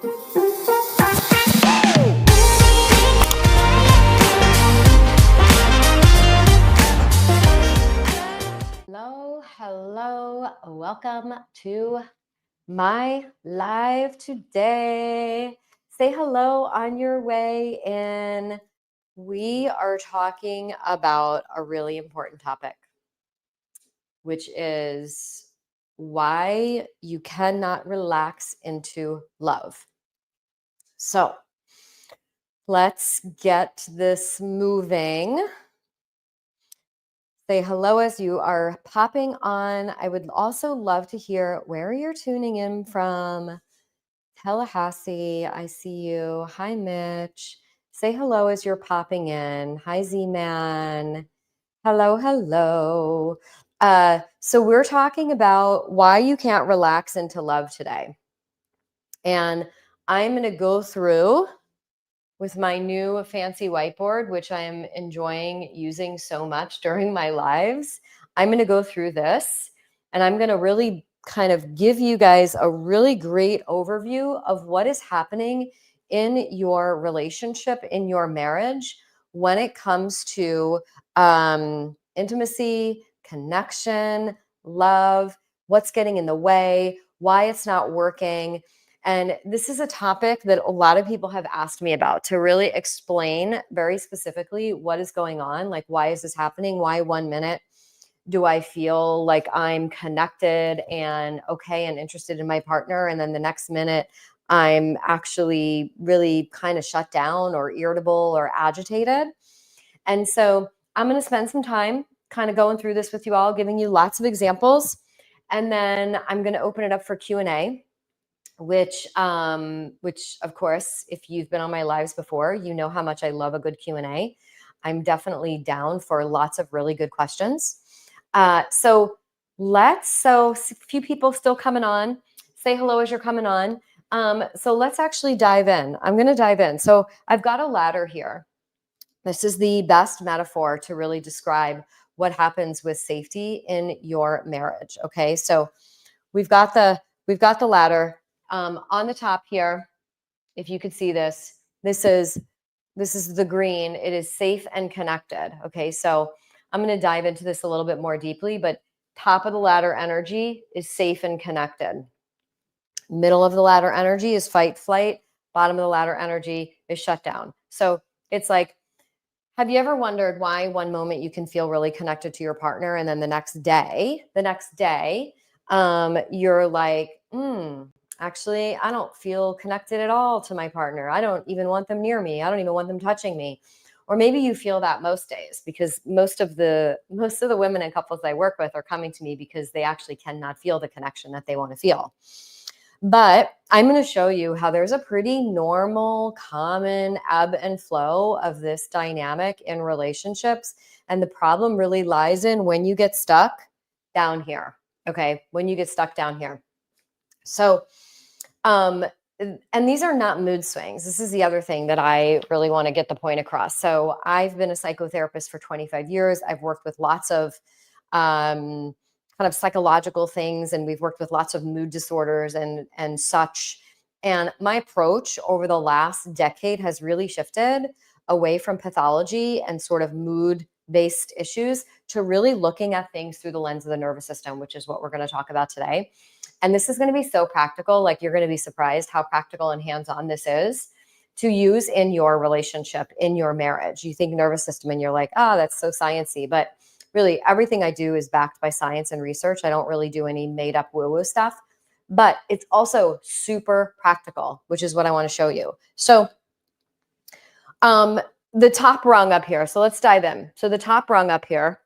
Hello, hello. Welcome to my live today. Say hello on your way in. We are talking about a really important topic, which is why you cannot relax into love. So let's get this moving. Say hello as you are popping on. I would also love to hear where you're tuning in from. Tallahassee, I see you. Hi, Mitch. Say hello as you're popping in. Hi, Z-Man. Hello, hello. So we're talking about why you can't relax into love today. And I'm going to go through with my new fancy whiteboard, which I am enjoying using so much during my lives. I'm going to go through this and I'm going to really kind of give you guys a really great overview of what is happening in your relationship, in your marriage, when it comes to intimacy, connection, love, what's getting in the way, why it's not working. And this is a topic that a lot of people have asked me about, to really explain very specifically what is going on. Like, why is this happening? Why 1 minute do I feel like I'm connected and okay and interested in my partner, and then the next minute I'm actually really kind of shut down or irritable or agitated? And so I'm going to spend some time kind of going through this with you all, giving you lots of examples. And then I'm going to open it up for Q&A. Which of course, if you've been on my lives before, you know how much I love a good Q&A. I'm definitely down for lots of really good questions. So a few people still coming on. Say hello as you're coming on. So let's actually dive in. I'm going to dive in. So I've got a ladder here. This is the best metaphor to really describe what happens with safety in your marriage. Okay, so we've got the ladder. On the top here, if you could see this, this is the green. It is safe and connected. Okay, so I'm going to dive into this a little bit more deeply, but top of the ladder energy is safe and connected. Middle of the ladder energy is fight, flight. Bottom of the ladder energy is shutdown. So it's like, have you ever wondered why one moment you can feel really connected to your partner, and then the next day, you're like, actually, I don't feel connected at all to my partner. I don't even want them near me. I don't even want them touching me. Or maybe you feel that most days, because most of the women and couples I work with are coming to me because they actually cannot feel the connection that they want to feel. But I'm going to show you how there's a pretty normal, common ebb and flow of this dynamic in relationships. And the problem really lies in when you get stuck down here. Okay, when you get stuck down here. So, and these are not mood swings. This is the other thing that I really want to get the point across. So I've been a psychotherapist for 25 years. I've worked with lots of kind of psychological things, and we've worked with lots of mood disorders and such. And my approach over the last decade has really shifted away from pathology and sort of mood-based issues to really looking at things through the lens of the nervous system, which is what we're going to talk about today. And this is going to be so practical. Like, you're going to be surprised how practical and hands-on this is to use in your relationship, in your marriage. You think nervous system and you're like, oh, that's so sciencey. But really, everything I do is backed by science and research. I don't really do any made-up woo-woo stuff. But it's also super practical, which is what I want to show you. So the top rung up here. So let's dive in. So the top rung up here,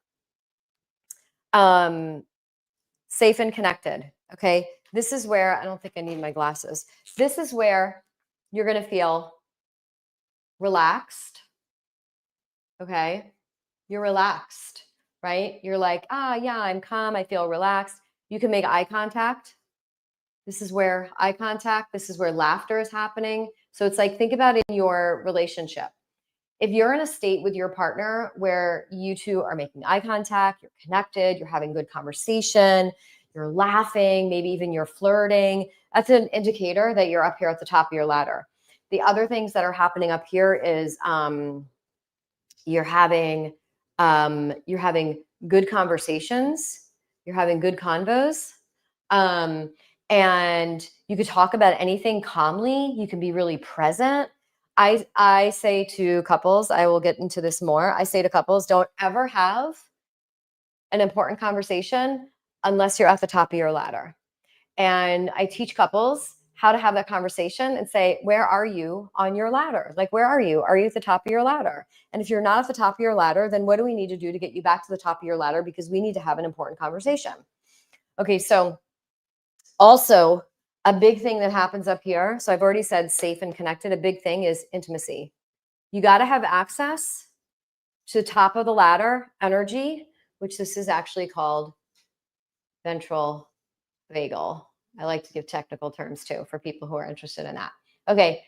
safe and connected. Okay, this is where, I don't think I need my glasses. This is where you're going to feel relaxed. Okay, you're relaxed, right? You're like, yeah, I'm calm. I feel relaxed. You can make eye contact. This is where eye contact, this is where laughter is happening. So it's like, think about it in your relationship. If you're in a state with your partner where you two are making eye contact, you're connected, you're having good conversation, you're laughing, maybe even you're flirting. That's an indicator that you're up here at the top of your ladder. The other things that are happening up here is you're having good conversations, you're having good convos, and you could talk about anything calmly. You can be really present. I say to couples, I will get into this more. I say to couples, don't ever have an important conversation unless you're at the top of your ladder. And I teach couples how to have that conversation and say, where are you on your ladder? Like, where are you? Are you at the top of your ladder? And if you're not at the top of your ladder, then what do we need to do to get you back to the top of your ladder? Because we need to have an important conversation. Okay, so also a big thing that happens up here. So I've already said safe and connected. A big thing is intimacy. You got to have access to the top of the ladder energy, which this is actually called ventral vagal. I like to give technical terms too for people who are interested in that. Okay,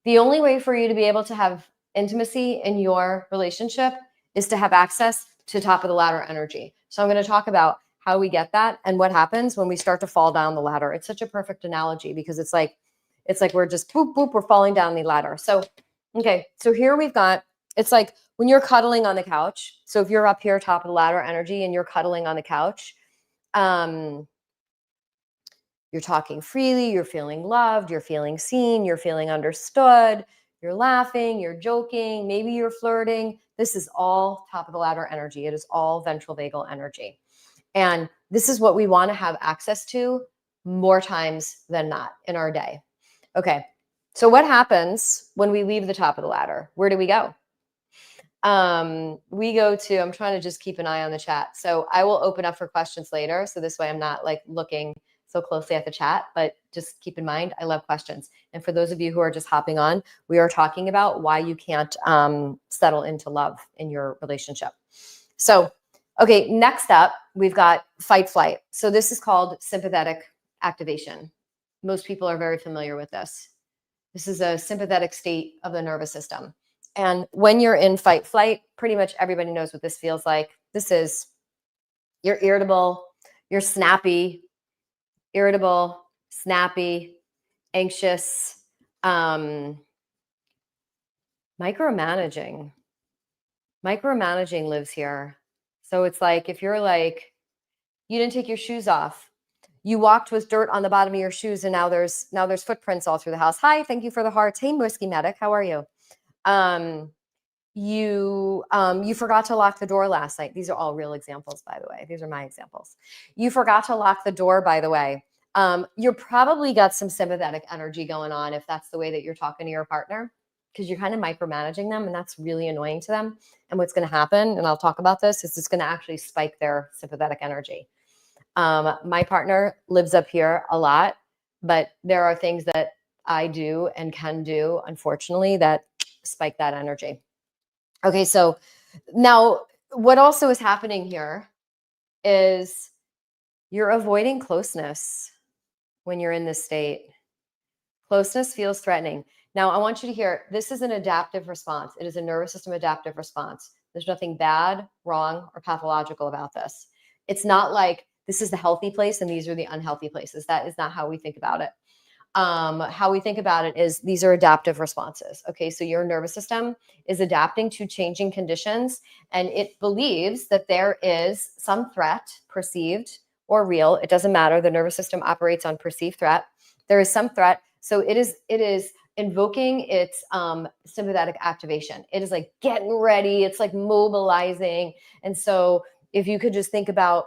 the only way for you to be able to have intimacy in your relationship is to have access to top of the ladder energy. So I'm going to talk about how we get that and what happens when we start to fall down the ladder. It's such a perfect analogy because it's like we're just boop, boop, we're falling down the ladder. So, okay, so here we've got, it's like when you're cuddling on the couch. So if you're up here, top of the ladder energy, and you're cuddling on the couch, you're talking freely, you're feeling loved, you're feeling seen, you're feeling understood, you're laughing, you're joking, maybe you're flirting. This is all top of the ladder energy. It is all ventral vagal energy. And this is what we want to have access to more times than not in our day. Okay, so what happens when we leave the top of the ladder? Where do we go? We go to, I'm trying to just keep an eye on the chat. So I will open up for questions later. So this way I'm not like looking so closely at the chat, but just keep in mind, I love questions. And for those of you who are just hopping on, we are talking about why you can't settle into love in your relationship. So, okay, next up, we've got fight flight. So this is called sympathetic activation. Most people are very familiar with this. This is a sympathetic state of the nervous system. And when you're in fight flight, pretty much everybody knows what this feels like. This is, you're irritable, you're snappy, anxious, micromanaging. Micromanaging lives here. So it's like, if you're like, you didn't take your shoes off, you walked with dirt on the bottom of your shoes, and now there's footprints all through the house. Hi, thank you for the hearts. Hey, Whiskey Medic, how are you? You forgot to lock the door last night. These are all real examples, by the way. These are my examples. You forgot to lock the door, by the way. You're probably got some sympathetic energy going on if that's the way that you're talking to your partner, because you're kind of micromanaging them, and that's really annoying to them. And what's going to happen, and I'll talk about this, is it's going to actually spike their sympathetic energy. My partner lives up here a lot, but there are things that I do and can do, unfortunately, that spike that energy. Okay, so now what also is happening here is you're avoiding closeness when you're in this state. Closeness feels threatening. Now, I want you to hear, this is an adaptive response. It is a nervous system adaptive response. There's nothing bad, wrong, or pathological about this. It's not like this is the healthy place and these are the unhealthy places. That is not how we think about it. How we think about it is these are adaptive responses. Okay, so your nervous system is adapting to changing conditions, and it believes that there is some threat, perceived or real. It doesn't matter. The nervous system operates on perceived threat. There is some threat. So it is invoking its sympathetic activation. It is like getting ready. It's like mobilizing. And so if you could just think about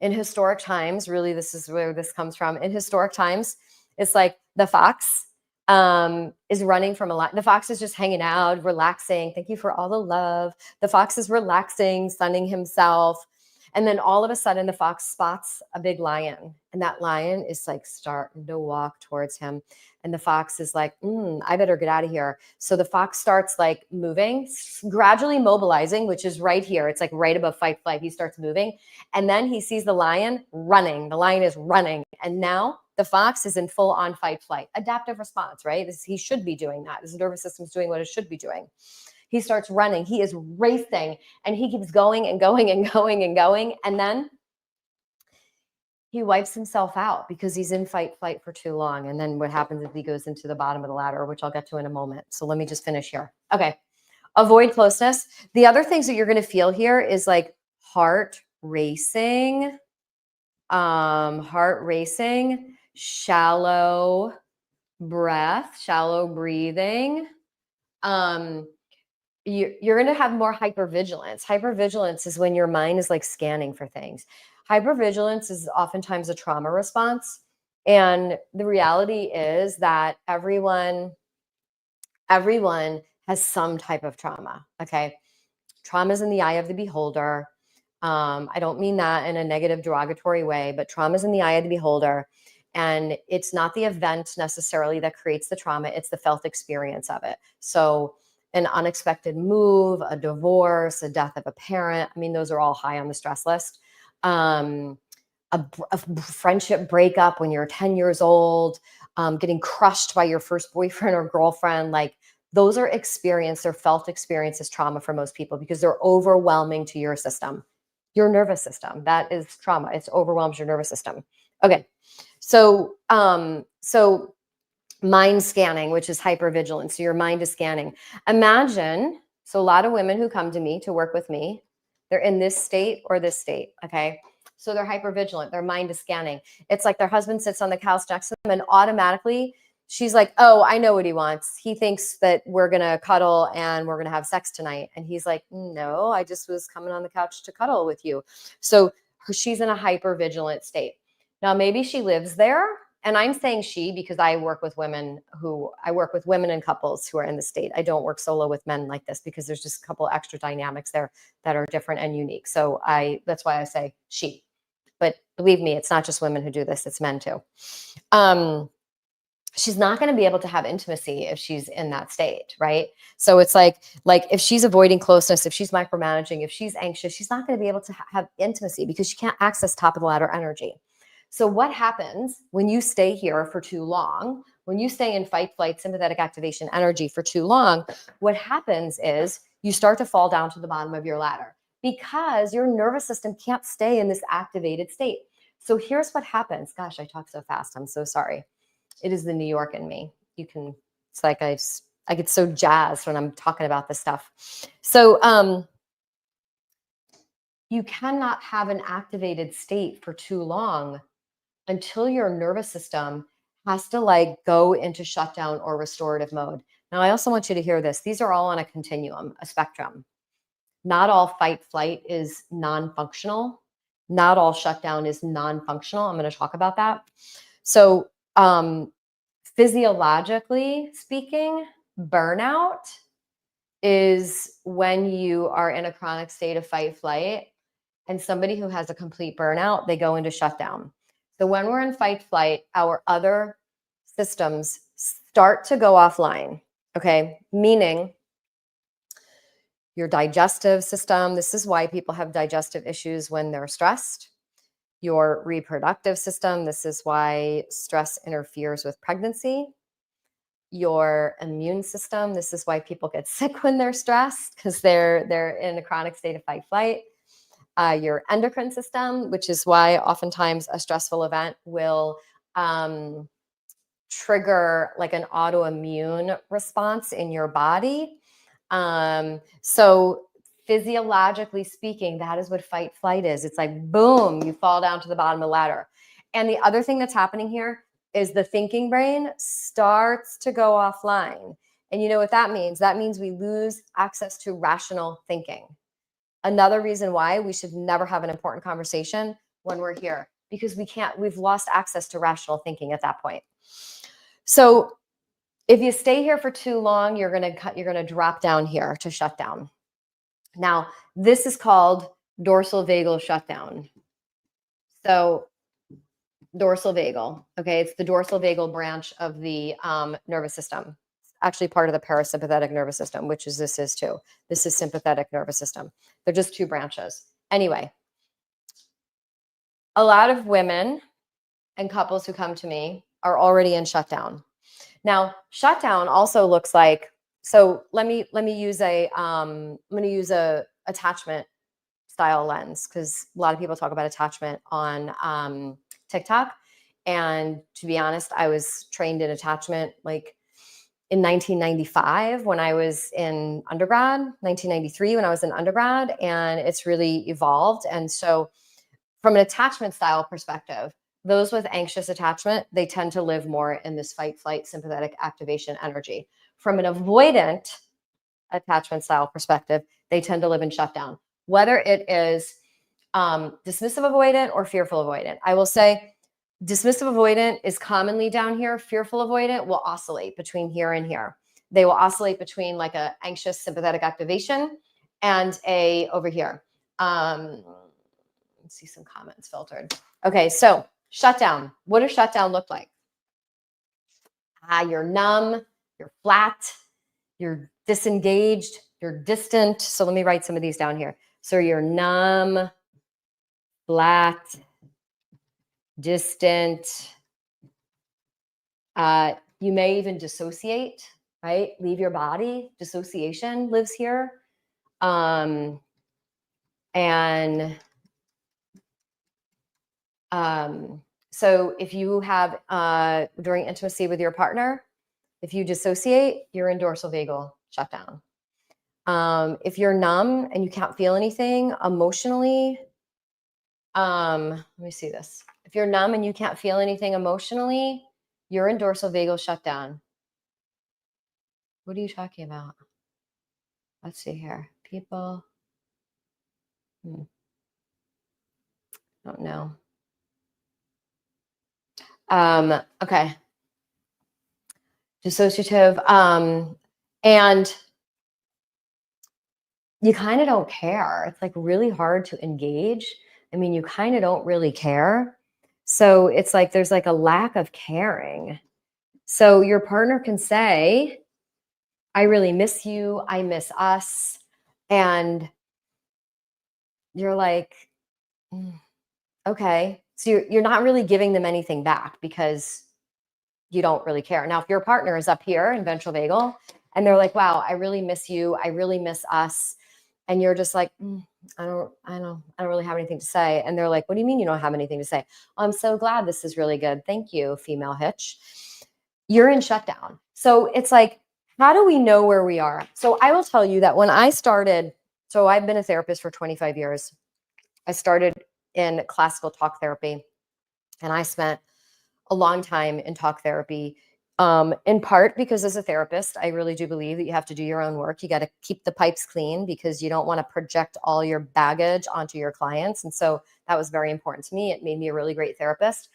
in historic times, really, this is where this comes from. In historic times, it's like the fox is running from a lion. The fox is just hanging out, relaxing. Thank you for all the love. The fox is relaxing, sunning himself. And then all of a sudden, the fox spots a big lion. And that lion is like starting to walk towards him. And the fox is like, I better get out of here. So the fox starts like moving, gradually mobilizing, which is right here. It's like right above fight flight. He starts moving. And then he sees the lion running. The lion is running. And now the fox is in full on fight flight. Adaptive response, right? He should be doing that. His nervous system's doing what it should be doing. He starts running. He is racing, and he keeps going and going and going and going. And then he wipes himself out because he's in fight flight for too long. And then what happens is he goes into the bottom of the ladder, which I'll get to in a moment. So let me just finish here. Okay. Avoid closeness. The other things that you're going to feel here is like heart racing, shallow breath, shallow breathing. You're going to have more hypervigilance. Hypervigilance is when your mind is like scanning for things. Hypervigilance is oftentimes a trauma response. And the reality is that everyone has some type of trauma. Okay. Trauma is in the eye of the beholder. I don't mean that in a negative, derogatory way, but trauma is in the eye of the beholder. And it's not the event necessarily that creates the trauma, it's the felt experience of it. So an unexpected move, a divorce, a death of a parent, I mean, those are all high on the stress list. A friendship breakup when you're 10 years old, getting crushed by your first boyfriend or girlfriend, like those are they're felt experiences trauma for most people because they're overwhelming to your system, your nervous system. That is trauma. It overwhelms your nervous system. Okay. So mind scanning, which is hypervigilance. So your mind is scanning. Imagine, so a lot of women who come to me to work with me, they're in this state or this state. Okay. So they're hypervigilant. Their mind is scanning. It's like their husband sits on the couch next to them and automatically she's like, oh, I know what he wants. He thinks that we're going to cuddle and we're going to have sex tonight. And he's like, no, I just was coming on the couch to cuddle with you. So she's in a hypervigilant state. Now, maybe she lives there. And I'm saying she because I work with women and couples who are in the state. I don't work solo with men like this because there's just a couple extra dynamics there that are different and unique. So that's why I say she. But believe me, it's not just women who do this, it's men too. She's not going to be able to have intimacy if she's in that state, right? So it's like if she's avoiding closeness, if she's micromanaging, if she's anxious, she's not going to be able to have intimacy because she can't access top of the ladder energy. So what happens when you stay here for too long, when you stay in fight, flight, sympathetic activation energy for too long, what happens is you start to fall down to the bottom of your ladder because your nervous system can't stay in this activated state. So here's what happens. Gosh, I talk so fast. I'm so sorry. It is the New York in me. It's like I get so jazzed when I'm talking about this stuff. So you cannot have an activated state for too long until your nervous system has to like go into shutdown or restorative mode. Now, I also want you to hear this. These are all on a continuum, a spectrum. Not all fight flight is non-functional. Not all shutdown is non-functional. I'm going to talk about that. So physiologically speaking, burnout is when you are in a chronic state of fight flight, and somebody who has a complete burnout, they go into shutdown. So when we're in fight flight, our other systems start to go offline, okay? Meaning your digestive system, this is why people have digestive issues when they're stressed. Your reproductive system, this is why stress interferes with pregnancy. Your immune system, this is why people get sick when they're stressed because they're in a chronic state of fight flight. Your endocrine system, which is why oftentimes a stressful event will trigger like an autoimmune response in your body. So physiologically speaking, that is what fight flight is. It's like, boom, you fall down to the bottom of the ladder. And the other thing that's happening here is the thinking brain starts to go offline. And you know what that means? That means we lose access to rational thinking. Another reason why we should never have an important conversation when we're here, because we've lost access to rational thinking at that point. So if you stay here for too long, you're going to drop down here to shut down. Now, this is called dorsal vagal shutdown. So dorsal vagal, okay, it's the dorsal vagal branch of the nervous system. Actually part of the parasympathetic nervous system, which is this is too. This is sympathetic nervous system. They're just two branches. Anyway, a lot of women and couples who come to me are already in shutdown. Now, shutdown also looks like, so let me use I'm going to use a attachment style lens because a lot of people talk about attachment on TikTok. And to be honest, I was trained in attachment like in 1995 when I was in undergrad, 1993 when I was in undergrad, and it's really evolved. And so from an attachment style perspective, those with anxious attachment, they tend to live more in this fight, flight, sympathetic activation energy. From an avoidant attachment style perspective, they tend to live in shutdown, whether it is dismissive avoidant or fearful avoidant. I will say dismissive avoidant is commonly down here. Fearful avoidant will oscillate between here and here. They will oscillate between like a anxious sympathetic activation and a over here. Let's see some comments filtered. Okay, so shutdown. What does shutdown look like? You're numb, you're flat, you're disengaged, you're distant. So let me write some of these down here. So you're numb, flat, distant. You may even dissociate, right? Leave your body. Dissociation lives here. And so if you have, during intimacy with your partner, if you dissociate, you're in dorsal vagal shutdown. If you're numb and you can't feel anything emotionally, let me see this. If you're numb and you can't feel anything emotionally, you're in dorsal vagal shutdown. What are you talking about? Let's see here. People. Don't know. Okay. Dissociative. And you kind of don't care. It's like really hard to engage. I mean, you kind of don't really care. So it's like there's like a lack of caring. So your partner can say, I really miss you. I miss us. And you're like, okay. So you're not really giving them anything back because you don't really care. Now, if your partner is up here in ventral vagal and they're like, wow, I really miss you. I really miss us. And you're just like, I don't really have anything to say. And they're like, what do you mean you don't have anything to say? Oh, I'm so glad this is really good. Thank you, female hitch. You're in shutdown. So it's like, how do we know where we are? So I will tell you that when I started, so I've been a therapist for 25 years. I started in classical talk therapy, and I spent a long time in talk therapy, in part because as a therapist, I really do believe that you have to do your own work. You got to keep the pipes clean because you don't want to project all your baggage onto your clients. And so that was very important to me. It made me a really great therapist.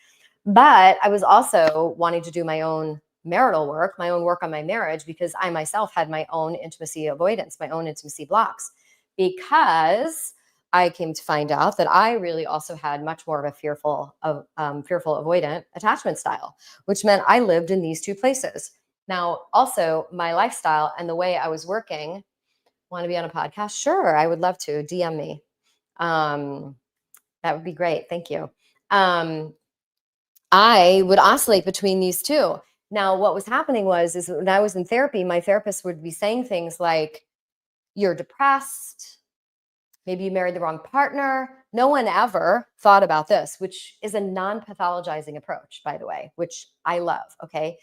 But I was also wanting to do my own marital work, my own work on my marriage, because I myself had my own intimacy avoidance, my own intimacy blocks, because I came to find out that I really also had much more of a fearful avoidant attachment style, which meant I lived in these two places. Now, also my lifestyle and the way I was working. Want to be on a podcast? Sure, I would love to. DM me. That would be great. Thank you. I would oscillate between these two. Now, what was happening is when I was in therapy, my therapist would be saying things like, you're depressed. Maybe you married the wrong partner. No one ever thought about this, which is a non-pathologizing approach, by the way, which I love, okay?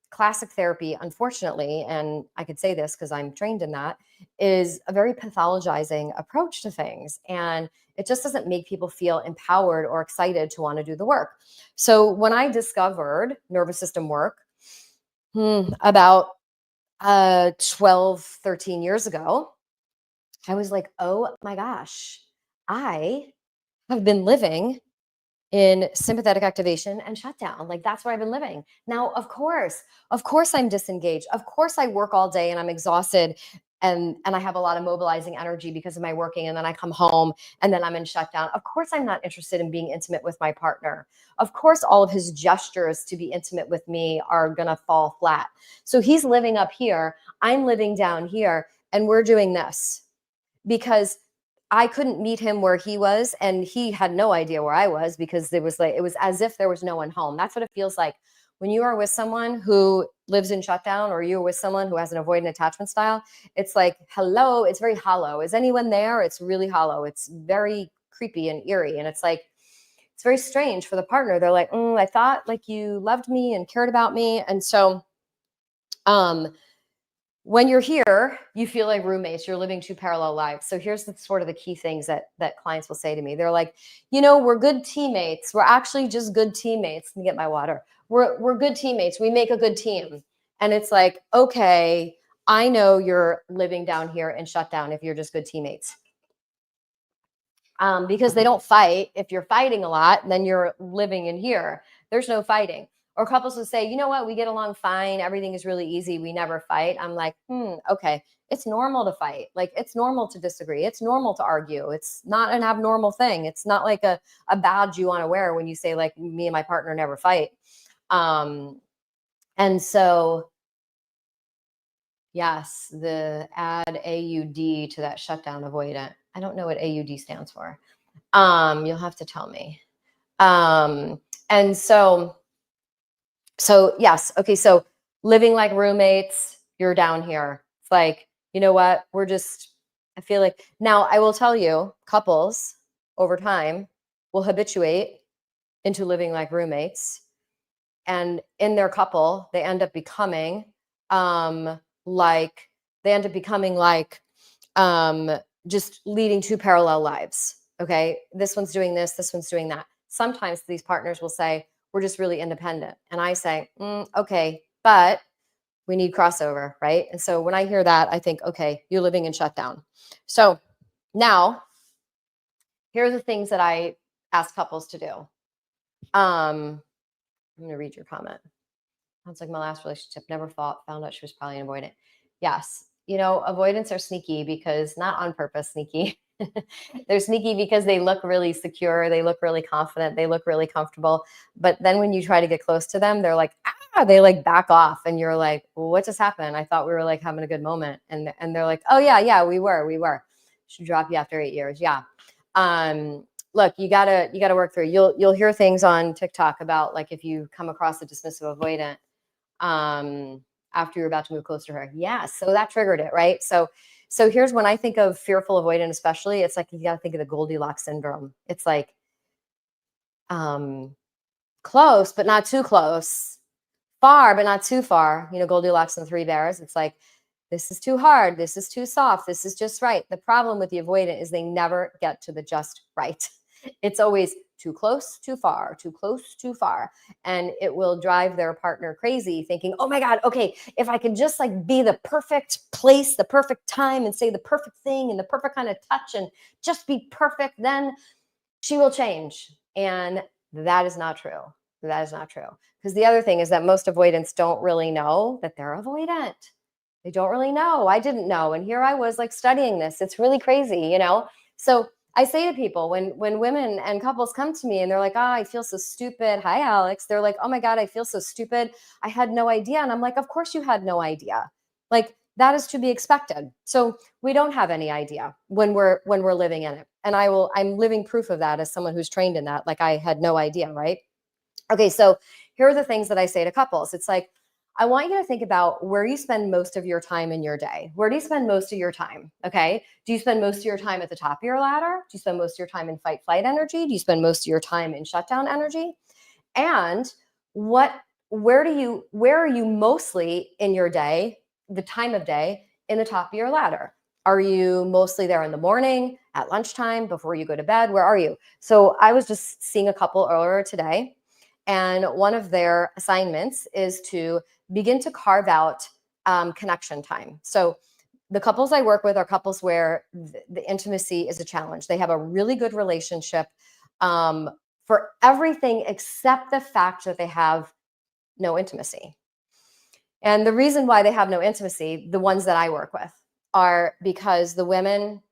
Classic therapy, unfortunately, and I could say this because I'm trained in that, is a very pathologizing approach to things. And it just doesn't make people feel empowered or excited to want to do the work. So when I discovered nervous system work about 12, 13 years ago, I was like, oh my gosh, I have been living in sympathetic activation and shutdown. Like that's where I've been living. Now, of course I'm disengaged. Of course I work all day and I'm exhausted and I have a lot of mobilizing energy because of my working. And then I come home and then I'm in shutdown. Of course I'm not interested in being intimate with my partner. Of course, all of his gestures to be intimate with me are going to fall flat. So he's living up here. I'm living down here and we're doing this because I couldn't meet him where he was, and he had no idea where I was because it was as if there was no one home. That's what it feels like when you are with someone who lives in shutdown, or you're with someone who has an avoidant attachment style. It's like, hello, it's very hollow. Is anyone there? It's really hollow. It's very creepy and eerie. And it's like it's very strange for the partner. They're like, I thought like you loved me and cared about me. And so when you're here, you feel like roommates. You're living two parallel lives. So here's sort of the key things that clients will say to me. They're like, we're good teammates. We're actually just good teammates. Let me get my water. We're good teammates. We make a good team. And it's like, okay, I know you're living down here in Shutdown if you're just good teammates. Because they don't fight. If you're fighting a lot, then you're living in here. There's no fighting. Or couples will say, you know what, we get along fine. Everything is really easy. We never fight. I'm like, okay. It's normal to fight. Like, it's normal to disagree. It's normal to argue. It's not an abnormal thing. It's not like a badge you want to wear when you say, like, me and my partner never fight. And so, yes, the add AUD to that shutdown avoidant. I don't know what AUD stands for. You'll have to tell me. And so yes. Okay. So living like roommates, you're down here. It's like, you know what? I feel like now I will tell you, couples over time will habituate into living like roommates. And in their couple, they end up becoming just leading two parallel lives. Okay. This one's doing this one's doing that. Sometimes these partners will say, we're just really independent. And I say, okay, but we need crossover, right? And so when I hear that, I think, okay, you're living in Shutdown. So now, here are the things that I ask couples to do. I'm going to read your comment. Sounds like my last relationship. Never found out she was probably an avoidant. Yes. Avoidants are sneaky because not on purpose sneaky. They're sneaky because they look really secure. They look really confident. They look really comfortable. But then when you try to get close to them, they're like, they like back off. And you're like, well, what just happened? I thought we were like having a good moment. And they're like, oh yeah, we were. Should drop you after 8 years. Yeah. Look, you gotta work through. You'll hear things on TikTok about, like, if you come across a dismissive avoidant, after you're about to move close to her. Yeah. So that triggered it. Right. So here's when I think of fearful avoidant, especially, it's like, you got to think of the Goldilocks syndrome. It's like, close, but not too close, far, but not too far. Goldilocks and the Three Bears. It's like, this is too hard. This is too soft. This is just right. The problem with the avoidant is they never get to the just right. It's always too close, too far, too close, too far. And it will drive their partner crazy, thinking, oh my God, okay, if I could just like be the perfect place, the perfect time, and say the perfect thing and the perfect kind of touch and just be perfect, then she will change. And that is not true. That is not true. Because the other thing is that most avoidants don't really know that they're avoidant. They don't really know. I didn't know. And here I was, like, studying this. It's really crazy, So I say to people, when women and couples come to me and they're like, I feel so stupid. Hi, Alex. They're like, oh my God, I feel so stupid. I had no idea. And I'm like, of course you had no idea. Like, that is to be expected. So we don't have any idea when we're living in it. And I'm living proof of that as someone who's trained in that. Like, I had no idea, right? Okay, so here are the things that I say to couples. It's like, I want you to think about where you spend most of your time in your day. Where do you spend most of your time? Okay. Do you spend most of your time at the top of your ladder? Do you spend most of your time in fight flight energy? Do you spend most of your time in shutdown energy? And where are you mostly in your day, the time of day, in the top of your ladder? Are you mostly there in the morning, at lunchtime, before you go to bed? Where are you? So I was just seeing a couple earlier today, and one of their assignments is to begin to carve out connection time. So the couples I work with are couples where the intimacy is a challenge. They have a really good relationship for everything except the fact that they have no intimacy. And the reason why they have no intimacy, the ones that I work with, are because the women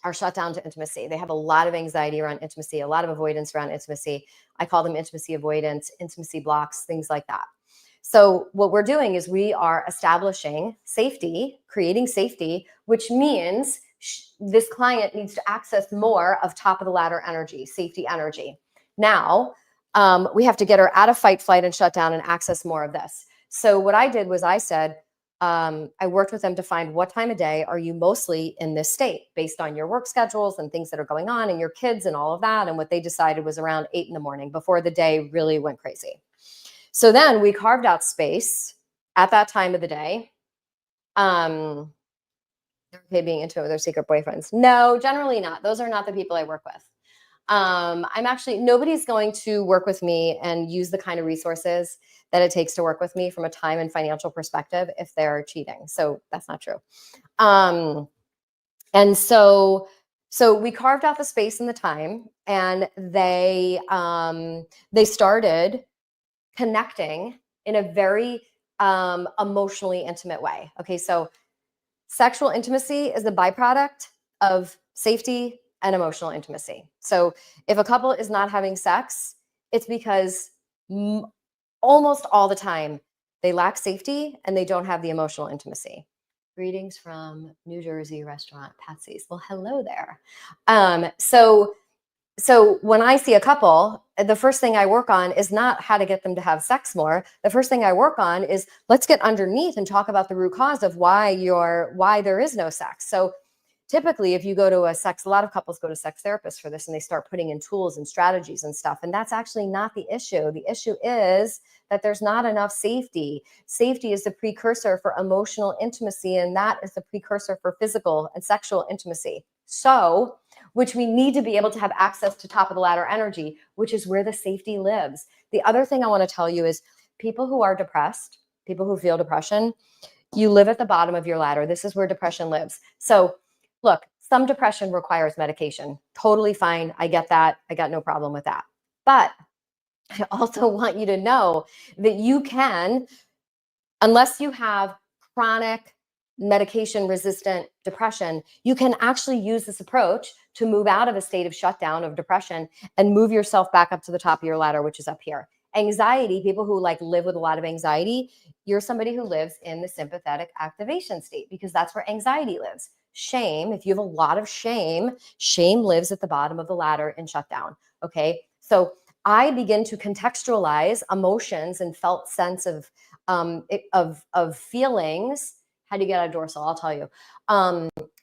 are shut down to intimacy. They have a lot of anxiety around intimacy, a lot of avoidance around intimacy. I call them intimacy avoidance, intimacy blocks, things like that. So what we're doing is we are establishing safety, creating safety, which means this client needs to access more of top of the ladder energy, safety energy. Now, we have to get her out of fight, flight, and shutdown and access more of this. So what I did was I said, I worked with them to find what time of day are you mostly in this state based on your work schedules and things that are going on and your kids and all of that. And what they decided was around 8 in the morning before the day really went crazy. So then we carved out space at that time of the day. Okay, being intimate with their secret boyfriends. No, generally not. Those are not the people I work with. Nobody's going to work with me and use the kind of resources that it takes to work with me from a time and financial perspective if they're cheating. So that's not true. And so we carved out the space and the time, and they started connecting in a very emotionally intimate way. Okay, so sexual intimacy is the byproduct of safety and emotional intimacy. So if a couple is not having sex, it's because almost all the time they lack safety and they don't have the emotional intimacy. Greetings from New Jersey restaurant Patsy's. Well, hello there. So when I see a couple, the first thing I work on is not how to get them to have sex more. The first thing I work on is let's get underneath and talk about the root cause of why there is no sex. So typically if you go to a lot of couples go to sex therapists for this, and they start putting in tools and strategies and stuff. And that's actually not the issue. The issue is that there's not enough safety. Safety is the precursor for emotional intimacy, and that is the precursor for physical and sexual intimacy. So, which we need to be able to have access to top of the ladder energy, which is where the safety lives. The other thing I want to tell you is people who are depressed, people who feel depression, you live at the bottom of your ladder. This is where depression lives. So look, some depression requires medication. Totally fine. I get that. I got no problem with that. But I also want you to know that you can, unless you have chronic medication resistant depression, you can actually use this approach to move out of a state of shutdown of depression and move yourself back up to the top of your ladder, which is up here. Anxiety, people who live with a lot of anxiety, you're somebody who lives in the sympathetic activation state because that's where anxiety lives. Shame, if you have a lot of shame lives at the bottom of the ladder in shutdown. Okay, so I begin to contextualize emotions and felt sense of feelings. How do you get out of dorsal? I'll tell you.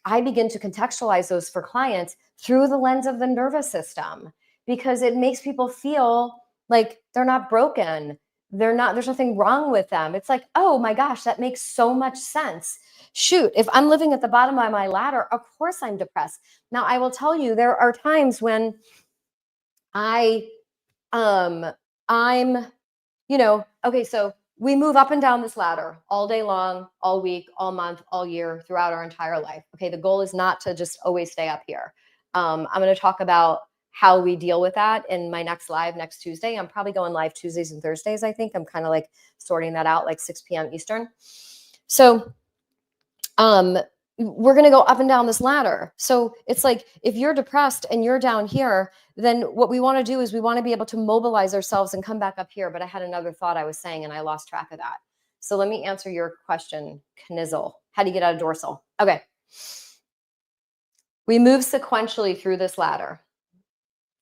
I begin to contextualize those for clients through the lens of the nervous system because it makes people feel like they're not broken. There's nothing wrong with them. It's like, oh my gosh, that makes so much sense. Shoot, if I'm living at the bottom of my ladder, of course I'm depressed. Now, I will tell you, there are times when I'm, okay, so we move up and down this ladder all day long, all week, all month, all year, throughout our entire life. Okay, the goal is not to just always stay up here. I'm going to talk about how we deal with that in my next live next Tuesday. I'm probably going live Tuesdays and Thursdays, I think. I'm kind of like sorting that out, like 6 p.m. Eastern. So we're going to go up and down this ladder. So it's like, if you're depressed and you're down here, then what we want to do is we want to be able to mobilize ourselves and come back up here. But I had another thought I was saying and I lost track of that. So let me answer your question, Knizzle. How do you get out of dorsal? Okay. We move sequentially through this ladder.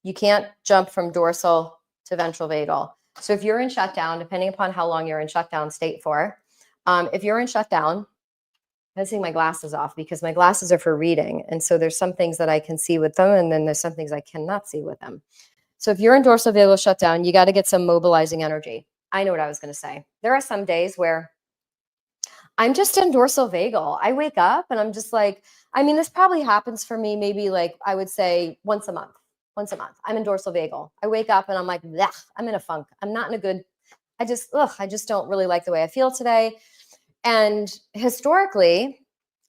You can't jump from dorsal to ventral vagal. So if you're in shutdown, depending upon how long you're in shutdown state for, if you're in shutdown, I'm taking my glasses off because my glasses are for reading. And so there's some things that I can see with them, and then there's some things I cannot see with them. So if you're in dorsal vagal shutdown, you got to get some mobilizing energy. I know what I was going to say. There are some days where I'm just in dorsal vagal. I wake up and I'm just like, this probably happens for me maybe like, I would say once a month. I'm in dorsal vagal. I wake up and I'm like, I'm in a funk. I'm not in a good, I just don't really like the way I feel today. And historically,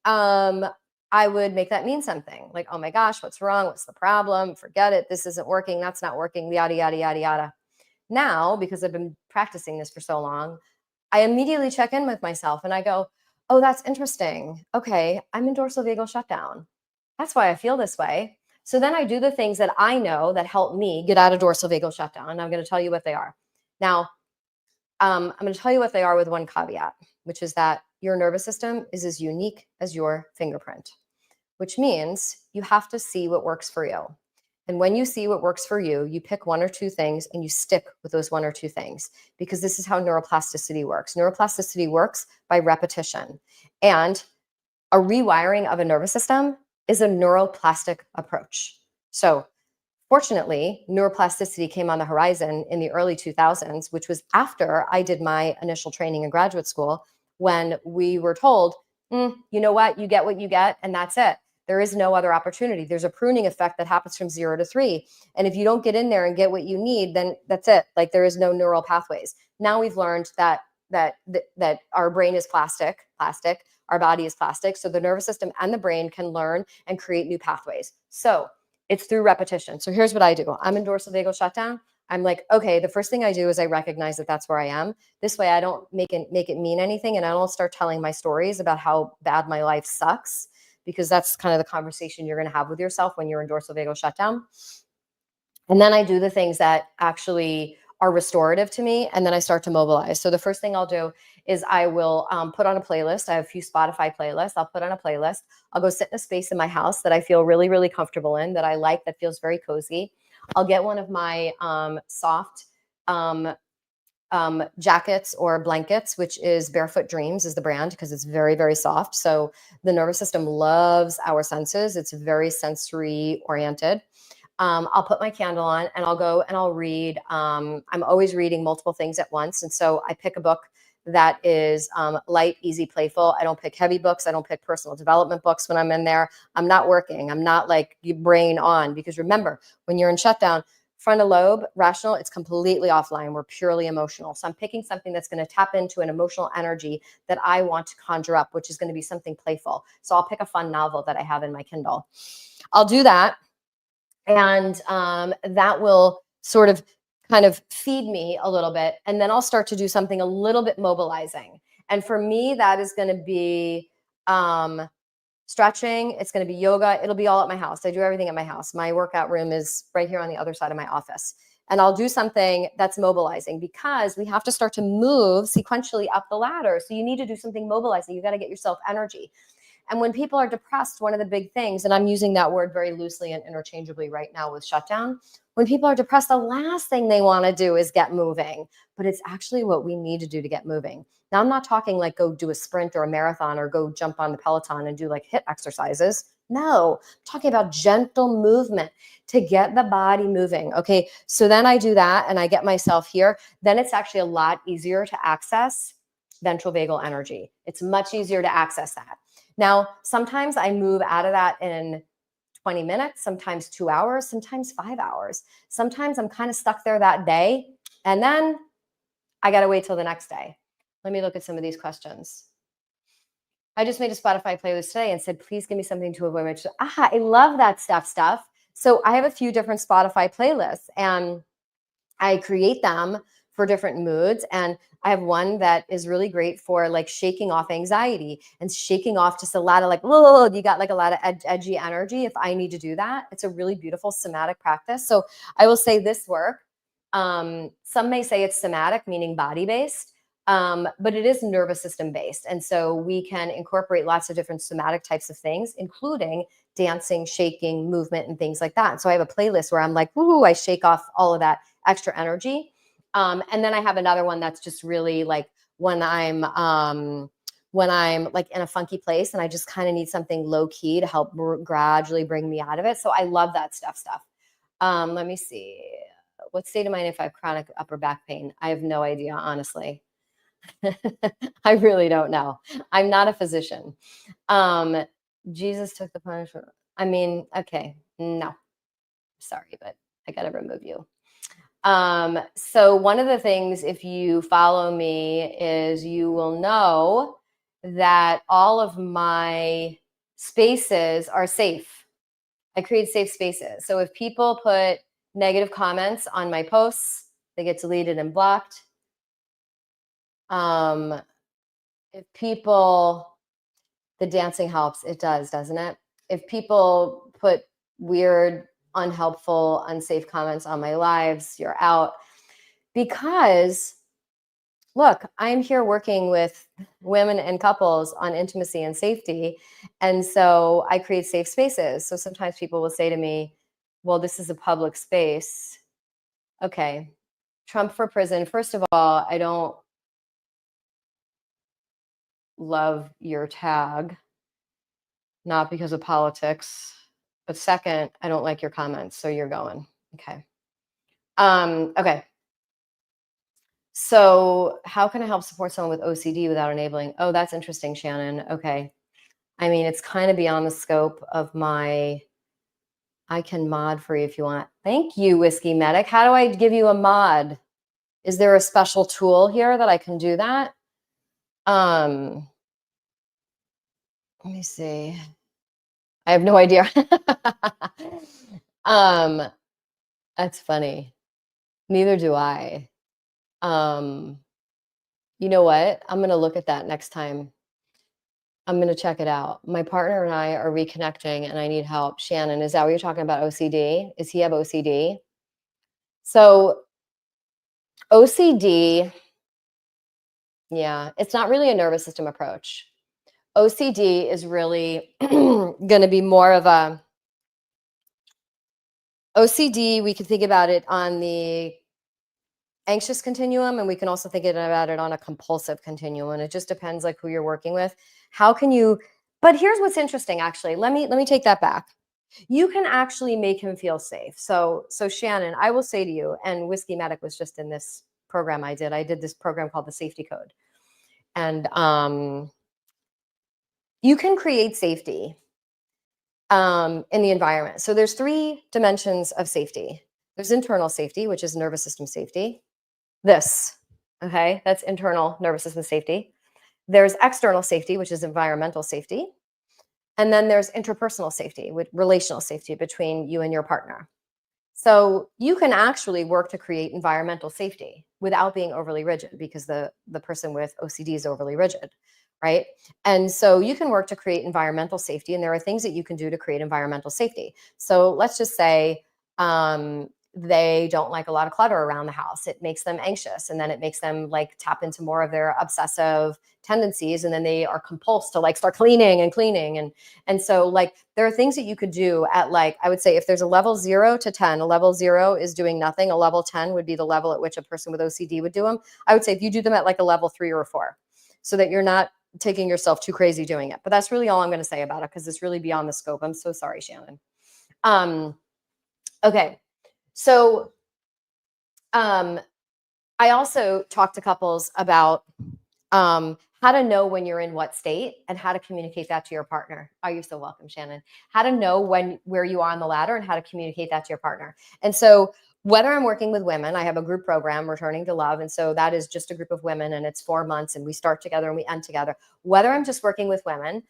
I would make that mean something like, oh my gosh, what's wrong? What's the problem? Forget it. This isn't working. That's not working. Yada, yada, yada, yada. Now, because I've been practicing this for so long, I immediately check in with myself and I go, oh, that's interesting. Okay, I'm in dorsal vagal shutdown. That's why I feel this way. So then I do the things that I know that help me get out of dorsal vagal shutdown. And I'm going to tell you what they are. Now, I'm going to tell you what they are with one caveat, which is that your nervous system is as unique as your fingerprint, which means you have to see what works for you. And when you see what works for you, you pick one or two things and you stick with those one or two things, because this is how neuroplasticity works. Neuroplasticity works by repetition. And a rewiring of a nervous system is a neuroplastic approach. So fortunately, neuroplasticity came on the horizon in the early 2000s, which was after I did my initial training in graduate school, when we were told, you know what, you get what you get, and that's it. There is no other opportunity. There's a pruning effect that happens from 0 to 3. And if you don't get in there and get what you need, then that's it. Like, there is no neural pathways. Now we've learned that our brain is plastic, our body is plastic. So the nervous system and the brain can learn and create new pathways. So it's through repetition. So here's what I do. I'm in dorsal vagal shutdown. I'm like, okay, the first thing I do is I recognize that that's where I am. This way I don't make it mean anything, and I don't start telling my stories about how bad my life sucks, because that's kind of the conversation you're going to have with yourself when you're in dorsal vagal shutdown. And then I do the things that actually are restorative to me, and then I start to mobilize. So the first thing I'll do is I will put on a playlist. I have a few Spotify playlists. I'll put on a playlist. I'll go sit in a space in my house that I feel really, really comfortable in, that I like, that feels very cozy. I'll get one of my soft jackets or blankets, which is Barefoot Dreams is the brand, because it's very, very soft. So the nervous system loves our senses. It's very sensory oriented. I'll put my candle on and I'll go and I'll read. I'm always reading multiple things at once. And so I pick a book that is light, easy, playful. I don't pick heavy books. I don't pick personal development books when I'm in there. I'm not working. I'm not like your brain on, because remember, when you're in shutdown, frontal lobe, rational, it's completely offline. We're purely emotional. So I'm picking something that's going to tap into an emotional energy that I want to conjure up, which is going to be something playful. So I'll pick a fun novel that I have in my Kindle. I'll do that. And that will sort of kind of feed me a little bit. And then I'll start to do something a little bit mobilizing. And for me, that is going to be stretching. It's going to be yoga. It'll be all at my house. I do everything at my house. My workout room is right here on the other side of my office. And I'll do something that's mobilizing, because we have to start to move sequentially up the ladder. So you need to do something mobilizing. You got to get yourself energy. And when people are depressed, one of the big things, and I'm using that word very loosely and interchangeably right now with shutdown, when people are depressed, the last thing they want to do is get moving, but it's actually what we need to do to get moving. Now, I'm not talking like go do a sprint or a marathon or go jump on the Peloton and do like HIIT exercises. No, I'm talking about gentle movement to get the body moving. Okay, so then I do that and I get myself here. Then it's actually a lot easier to access ventral vagal energy. It's much easier to access that. Now, sometimes I move out of that in 20 minutes, sometimes 2 hours, sometimes 5 hours. Sometimes I'm kind of stuck there that day, and then I got to wait till the next day. Let me look at some of these questions. I just made a Spotify playlist today and said, please give me something to avoid my... I love that stuff. So I have a few different Spotify playlists, and I create them for different moods. And I have one that is really great for like shaking off anxiety and shaking off just a lot of like, whoa, you got like a lot of edgy energy. If I need to do that, it's a really beautiful somatic practice. So I will say this work. Some may say it's somatic, meaning body based, but it is nervous system based. And so we can incorporate lots of different somatic types of things, including dancing, shaking, movement, and things like that. And so I have a playlist where I'm like, woohoo, I shake off all of that extra energy. And then I have another one that's just really like when I'm like in a funky place and I just kind of need something low key to help gradually bring me out of it. So I love that stuff. Let me see. What state of mind if I have chronic upper back pain? I have no idea, honestly. I really don't know. I'm not a physician. Jesus took the punishment. I mean, okay, no, sorry, but I got to remove you. So one of the things, if you follow me, is you will know that all of my spaces are safe. I create safe spaces. So if people put negative comments on my posts, they get deleted and blocked. If people, the dancing helps, it does, doesn't it? If people put weird, unhelpful, unsafe comments on my lives, you're out. Because look, I'm here working with women and couples on intimacy and safety. And so I create safe spaces. So sometimes people will say to me, Well, this is a public space. Okay. Trump for prison. First of all, I don't love your tag, not because of politics. But second, I don't like your comments, so you're going. Okay. Okay. So, how can I help support someone with OCD without enabling? Oh, that's interesting, Shannon. Okay. I mean, it's kind of beyond the scope of my. I can mod for you if you want. Thank you, Whiskey Medic. How do I give you a mod? Is there a special tool here that I can do that? Let me see. I have no idea. um, that's funny. Neither do I. Um, you know what? I'm gonna look at that next time. I'm gonna check it out. My partner and I are reconnecting, and I need help. Shannon, is that what you're talking about? OCD? Is he have OCD? So OCD, yeah, it's not really a nervous system approach. OCD is really going to be more of a OCD. We can think about it on the anxious continuum, and we can also think about it on a compulsive continuum. And it just depends like who you're working with. How can you? But here's what's interesting. Actually, let me take that back. You can actually make him feel safe. So Shannon, I will say to you, and Whiskey Medic was just in this program I did. I did this program called the Safety Code, and you can create safety in the environment. So there's 3 dimensions of safety. There's internal safety, which is nervous system safety. This, okay, that's internal nervous system safety. There's external safety, which is environmental safety. And then there's interpersonal safety, with relational safety between you and your partner. So you can actually work to create environmental safety without being overly rigid, because the person with OCD is overly rigid, right? And so you can work to create environmental safety, and there are things that you can do to create environmental safety. So let's just say they don't like a lot of clutter around the house. It makes them anxious, and then it makes them like tap into more of their obsessive tendencies, and then they are compulsed to like start cleaning and so like there are things that you could do at, like, I would say if there's a level 0 to 10, a level 0 is doing nothing, a level 10 would be the level at which a person with OCD would do them. I would say if you do them at like a level 3 or a 4, so that you're not taking yourself too crazy doing it. But that's really all I'm going to say about it, because it's really beyond the scope. I'm so sorry, Shannon. Okay. So I also talk to couples about how to know when you're in what state and how to communicate that to your partner. Oh, you're so welcome, Shannon. How to know where you are on the ladder and how to communicate that to your partner. And so whether I'm working with women, I have a group program, Returning to Love. And so that is just a group of women, and it's 4 months, and we start together and we end together. Whether I'm just working with women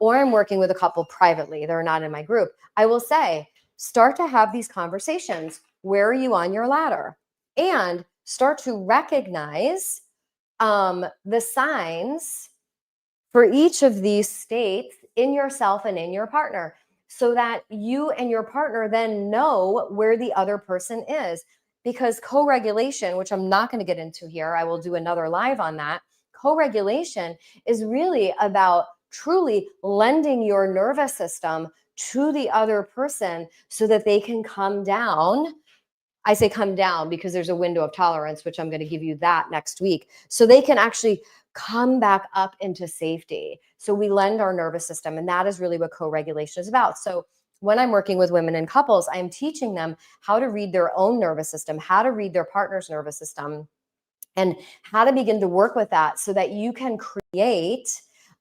or I'm working with a couple privately, they're not in my group, I will say, start to have these conversations. Where are you on your ladder? And start to recognize the signs for each of these states in yourself and in your partner, so that you and your partner then know where the other person is. Because co-regulation, which I'm not going to get into here, I will do another live on that. Co-regulation is really about truly lending your nervous system to the other person so that they can come down. I say come down because there's a window of tolerance, which I'm going to give you that next week. So they can actually come back up into safety. So we lend our nervous system, and that is really what co-regulation is about. So when I'm working with women and couples, I am teaching them how to read their own nervous system, how to read their partner's nervous system, and how to begin to work with that so that you can create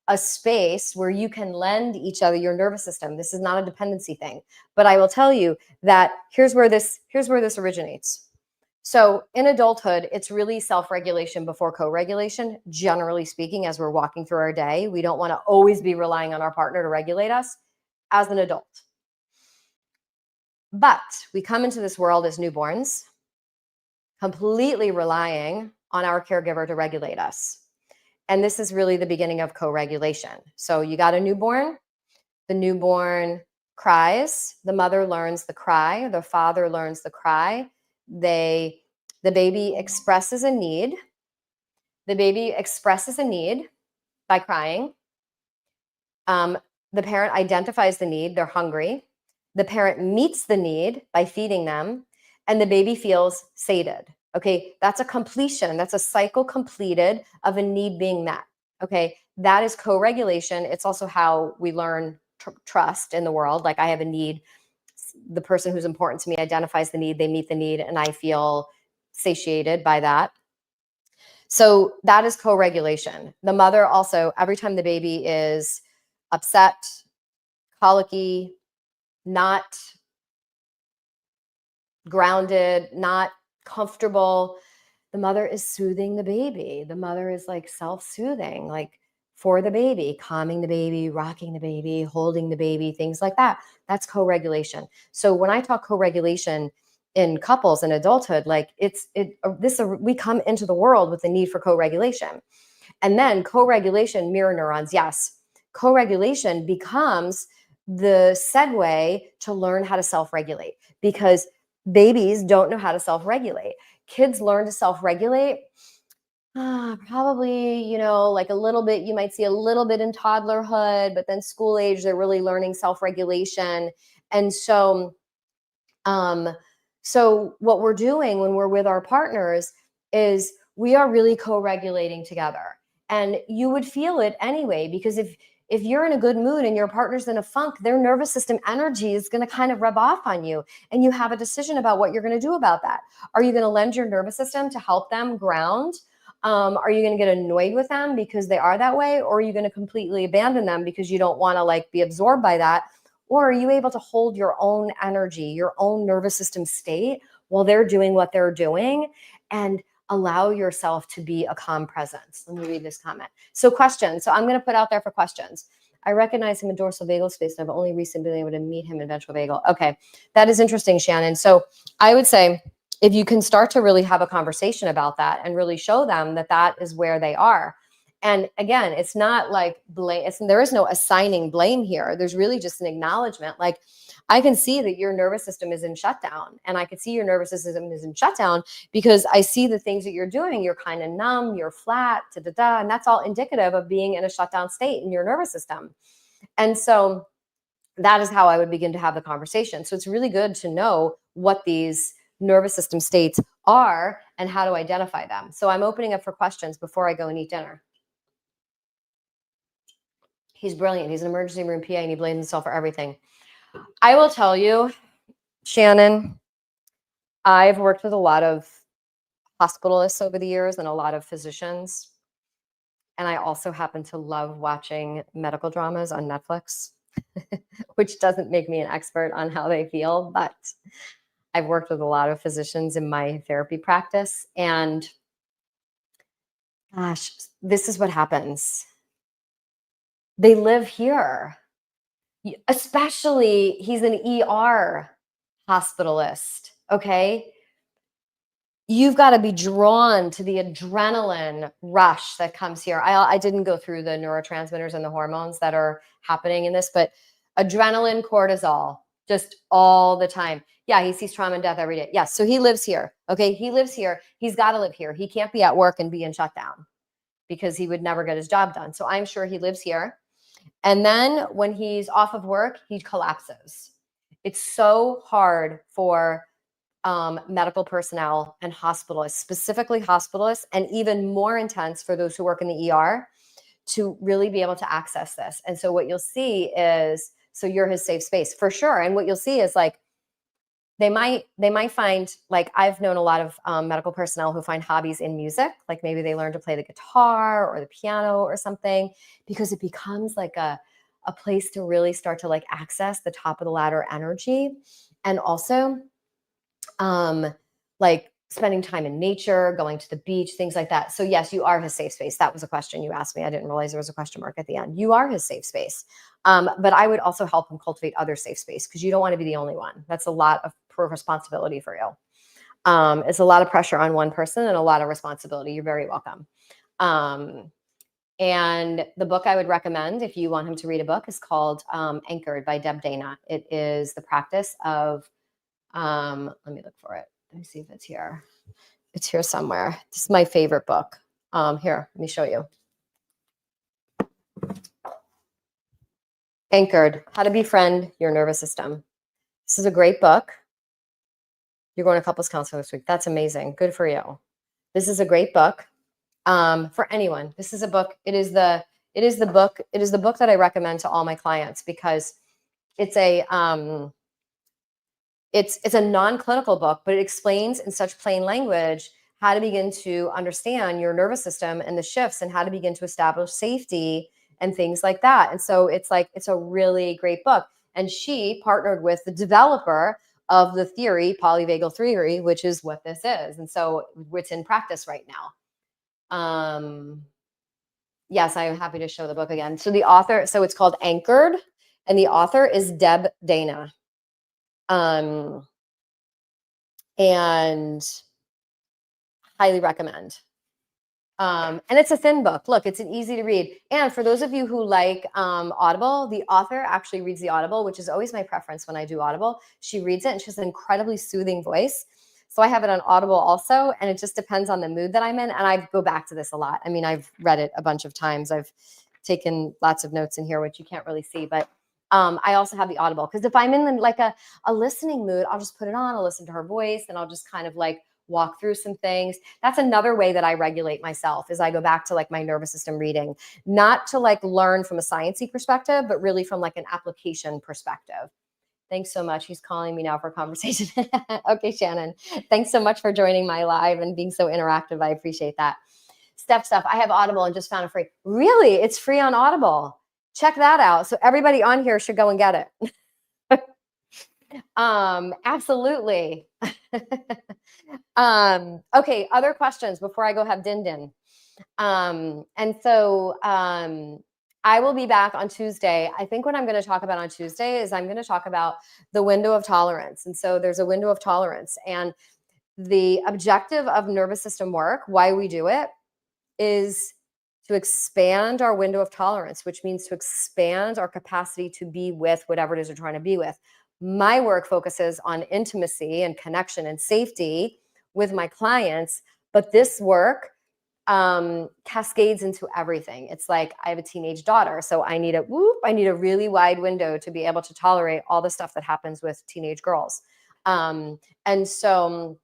a space where you can lend each other your nervous system. This is not a dependency thing, but I will tell you that here's where this originates. So in adulthood, it's really self-regulation before co-regulation, generally speaking. As we're walking through our day, we don't want to always be relying on our partner to regulate us as an adult. But we come into this world as newborns, completely relying on our caregiver to regulate us. And this is really the beginning of co-regulation. So you got a newborn, the newborn cries, the mother learns the cry, the father learns the cry. The baby expresses a need. The baby expresses a need by crying. The parent identifies the need, they're hungry. the parent meets the need by feeding them, and the baby feels sated. Okay, that's a completion. That's a cycle completed of a need being met. Okay, that is co-regulation. It's also how we learn trust in the world. Like I have a need, the person who's important to me identifies the need, they meet the need, and I feel satiated by that. So that is co-regulation. The mother also, every time the baby is upset, colicky, not grounded, not comfortable, the mother is soothing the baby. The mother is like self-soothing, like for the baby, calming the baby, rocking the baby, holding the baby, things like that. That's co-regulation. So when I talk co-regulation in couples in adulthood, like we come into the world with the need for co-regulation. And then co-regulation, mirror neurons, yes. Co-regulation becomes the segue to learn how to self-regulate, because babies don't know how to self-regulate. Kids learn to self-regulate probably, like a little bit, you might see a little bit in toddlerhood, but then school age, they're really learning self-regulation. And so what we're doing when we're with our partners is we are really co-regulating together. And you would feel it anyway, because if you're in a good mood and your partner's in a funk, their nervous system energy is going to kind of rub off on you, and you have a decision about what you're going to do about that. Are you going to lend your nervous system to help them ground? Are you going to get annoyed with them because they are that way? Or are you going to completely abandon them because you don't want to be absorbed by that? Or are you able to hold your own energy, your own nervous system state while they're doing what they're doing, and allow yourself to be a calm presence? Let me read this comment. So questions. So I'm going to put out there for questions. I recognize him in dorsal vagal space, and I've only recently been able to meet him in ventral vagal. Okay, that is interesting, Shannon. So I would say if you can start to really have a conversation about that and really show them that that is where they are. And again, it's not like blame. There is no assigning blame here. There's really just an acknowledgement. Like, I can see that your nervous system is in shutdown, and I can see your nervous system is in shutdown because I see the things that you're doing. You're kind of numb, you're flat, and that's all indicative of being in a shutdown state in your nervous system. And so that is how I would begin to have the conversation. So it's really good to know what these nervous system states are and how to identify them. So I'm opening up for questions before I go and eat dinner. He's brilliant. He's an emergency room PA and he blames himself for everything. I will tell you, Shannon, I've worked with a lot of hospitalists over the years and a lot of physicians. And I also happen to love watching medical dramas on Netflix, which doesn't make me an expert on how they feel, but I've worked with a lot of physicians in my therapy practice. And gosh, this is what happens. They live here. Especially, he's an ER hospitalist, okay? You've got to be drawn to the adrenaline rush that comes here. I didn't go through the neurotransmitters and the hormones that are happening in this, but adrenaline, cortisol, just all the time. Yeah, he sees trauma and death every day. Yes, so he lives here, okay? He lives here. He's got to live here. He can't be at work and be in shutdown because he would never get his job done. So I'm sure he lives here. And then when he's off of work, he collapses. It's so hard for medical personnel and hospitalists, specifically hospitalists, and even more intense for those who work in the ER, to really be able to access this. And so what you'll see is, so you're his safe space for sure. And what you'll see is they might find, I've known a lot of medical personnel who find hobbies in music, like maybe they learn to play the guitar or the piano or something, because it becomes like a place to really start to access the top of the ladder energy. And also spending time in nature, going to the beach, things like that. So yes, you are his safe space. That was a question you asked me. I didn't realize there was a question mark at the end. You are his safe space. But I would also help him cultivate other safe space, because you don't want to be the only one. That's a lot of responsibility for you. It's a lot of pressure on one person and a lot of responsibility. You're very welcome. And the book I would recommend, if you want him to read a book, is called Anchored by Deb Dana. It is the practice of, let me look for it. Let me see if it's here. It's here somewhere. This is my favorite book. Here, let me show you. Anchored, How to Befriend Your Nervous System. This is a great book. You're going to couples counseling this week. That's amazing. Good for you. This is a great book for anyone. This is a book. It is the book that I recommend to all my clients because it's a it's a non-clinical book, but it explains in such plain language how to begin to understand your nervous system and the shifts and how to begin to establish safety and things like that. And so it's a really great book. And she partnered with the developer of the theory, polyvagal theory, which is what this is. And so it's in practice right now. Yes, I am happy to show the book again. So the author, so it's called Anchored, and the author is Deb Dana. And highly recommend. And it's a thin book. Look, it's an easy to read. And for those of you who like Audible, the author actually reads the Audible, which is always my preference when I do Audible. She reads it and she has an incredibly soothing voice. So I have it on Audible also, and it just depends on the mood that I'm in. And I go back to this a lot. I mean, I've read it a bunch of times. I've taken lots of notes in here, which you can't really see, but I also have the Audible because if I'm in like a listening mood, I'll just put it on, I'll listen to her voice, and I'll just kind of like walk through some things. That's another way that I regulate myself is I go back to like my nervous system reading, not to like learn from a sciencey perspective, but really from like an application perspective. Thanks so much. He's calling me now for a conversation. Okay, Shannon. Thanks so much for joining my live and being so interactive. I appreciate that. Steph stuff. I have Audible and just found it free. Really? It's free on Audible. Check that out. So everybody on here should go and get it. Absolutely. Okay, other questions before I go have Din Din. And so I will be back on Tuesday. I think what I'm going to talk about on Tuesday is I'm going to talk about the window of tolerance. And so there's a window of tolerance. And the objective of nervous system work, why we do it, is to expand our window of tolerance, which means to expand our capacity to be with whatever it is we're trying to be with. My work focuses on intimacy and connection and safety with my clients, but this work cascades into everything. It's like I have a teenage daughter, so I need a really wide window to be able to tolerate all the stuff that happens with teenage girls. And so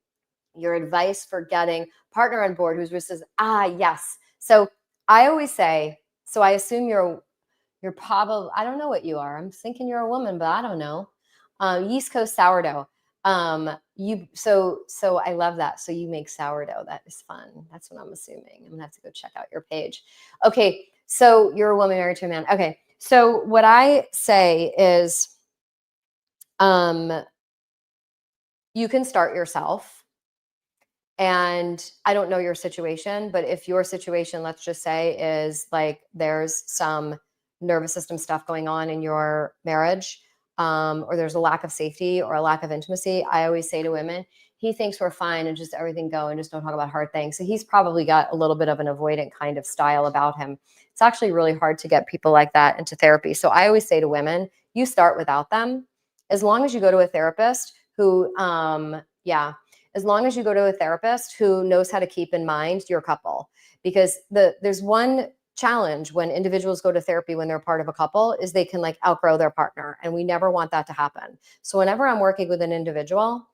your advice for getting partner on board who's says, yes. So I always say, so I assume you're probably, I don't know what you are. I'm thinking you're a woman, but I don't know. East Coast sourdough. So I love that. So you make sourdough. That is fun. That's what I'm assuming. I'm gonna have to go check out your page. Okay. So you're a woman married to a man. Okay. So what I say is, you can start yourself. And I don't know your situation, but if your situation, let's just say, is like there's some nervous system stuff going on in your marriage, or there's a lack of safety or a lack of intimacy, I always say to women, he thinks we're fine and just everything go and just don't talk about hard things. So he's probably got a little bit of an avoidant kind of style about him. It's actually really hard to get people like that into therapy. So I always say to women, you start without them. As long as you go to a therapist who, as long as you go to a therapist who knows how to keep in mind your couple, because there's one challenge when individuals go to therapy when they're part of a couple is they can like outgrow their partner, and we never want that to happen. So whenever I'm working with an individual,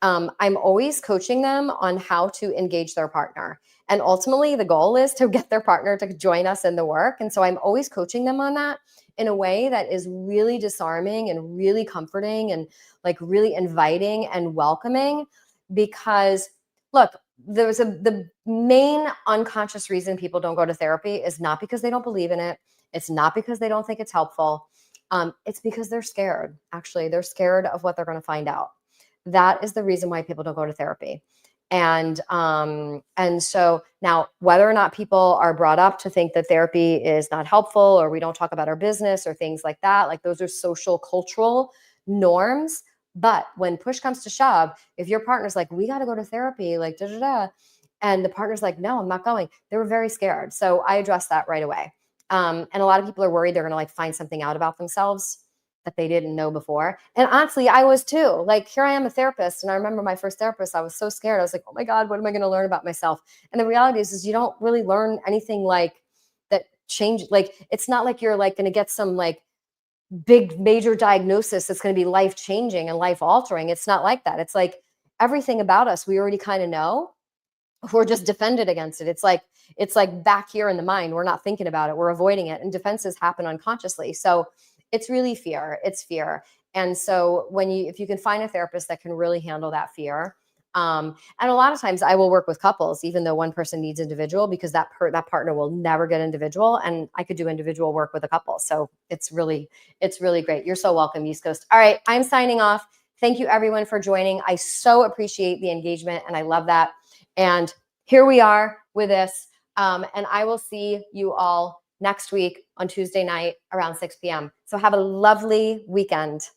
I'm always coaching them on how to engage their partner, and ultimately the goal is to get their partner to join us in the work. And so I'm always coaching them on that in a way that is really disarming and really comforting and like really inviting and welcoming. Because look, the main unconscious reason people don't go to therapy is not because they don't believe in it. It's not because they don't think it's helpful. It's because they're scared. Actually, they're scared of what they're going to find out. That is the reason why people don't go to therapy. And so now, whether or not people are brought up to think that therapy is not helpful, or we don't talk about our business or things like that, like those are social, cultural norms. But when push comes to shove, if your partner's like, we got to go to therapy, like, and the partner's like, no, I'm not going, they were very scared. So I addressed that right away. And a lot of people are worried they're going to like find something out about themselves that they didn't know before. And honestly, I was too. Like, here I am, a therapist. And I remember my first therapist, I was so scared. I was like, oh my God, what am I going to learn about myself? And the reality is you don't really learn anything like that change. Like, it's not like you're like going to get some like big major diagnosis that's going to be life changing and life altering. It's not like that. It's like everything about us we already kind of know. We're just defended against it. It's like back here in the mind. We're not thinking about it. We're avoiding it, and defenses happen unconsciously. So it's really fear. It's fear. And so if you can find a therapist that can really handle that fear, and a lot of times I will work with couples, even though one person needs individual, because that partner will never get individual, and I could do individual work with a couple. So it's really great. You're so welcome, East Coast. All right, I'm signing off. Thank you everyone for joining. I so appreciate the engagement, and I love that. And here we are with this. And I will see you all next week on Tuesday night around 6 p.m. So have a lovely weekend.